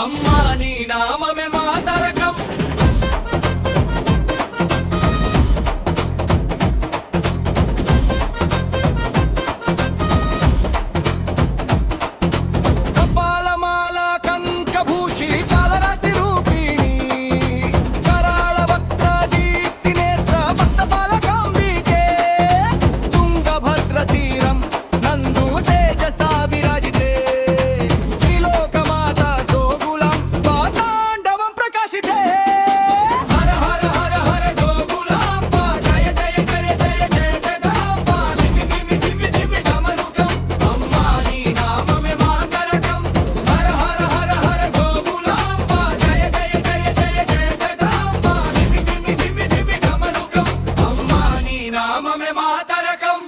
అమ్మా నీ నామమే మా తారకం. కపాలమాల కంకభూషి కాలరాతి రూపిణి కరాళ వక్ర దీప్తి నేత్ర భక్తపాలకాంబికే తుంగభద్ర తీరం నందు తేజసా విరాజితే త్రిలోకమాత జోగులాంబ తాండవం ప్రకాశితే. హర హర హర హర జోగులాంబ జయ జయ జయ జయ జయ జగాంబ ధిమి ధిమి ధిమి ధిమి డమరుకం అమ్మా నీ నామమే మా తారకం. హర హర హర హర జోగులాంబ జయ జయ జయ జయ జయ జగాంబ ధిమి ధిమి ధిమి ధిమి డమరుకం అమ్మా నీ నామమే మా తారకం.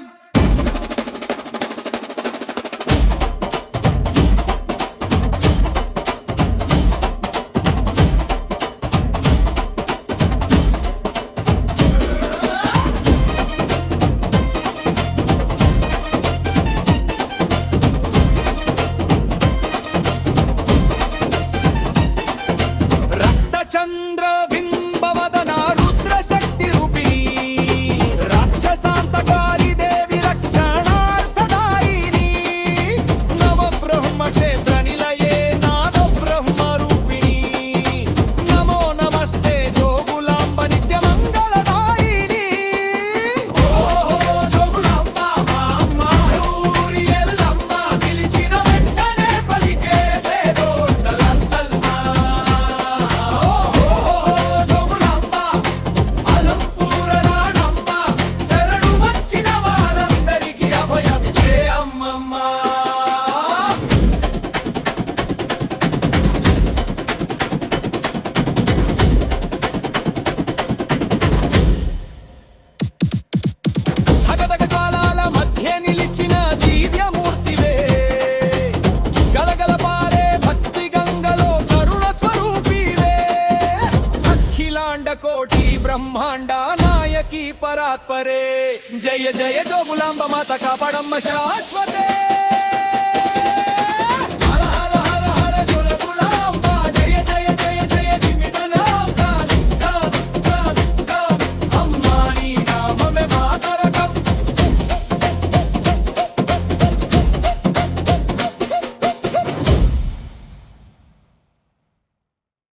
రక్తచంద్ర బింబవదన రుద్రశక్తి రూపిణి రాక్షసాంతకారి దేవి రక్షణార్థదాయిని నవబ్రహ్మ క్షేత్ర నిలయే నాద బ్రహ్మ రూపిణి నమో నమస్తే జోగులాంబ నిత్య మంగళదాయిని. ఓహో జోగులాంబ మా అమ్మ ఊరి ఎల్లమ్మ పిలిచిన వెంటనే పలికే వేదోండలంతల్మా. జోగులాంబ అలంపూర రాణమ్మ శరణు వచ్చిన వారందరికీ అభయమిచ్చే అమ్మమ్మ. హగదగ జ్వాలాల మధ్య నిలిచిన దివ్యమూర్తివే గలగల పారే భక్తి గంగలో కరుణ స్వరూపివే అఖిలాండ కోటి బ్రహ్మాండ నాయకి పరాత్పరే జయ జయ జోగులాంబ మాత కాపాడమ్మ శాశ్వతే.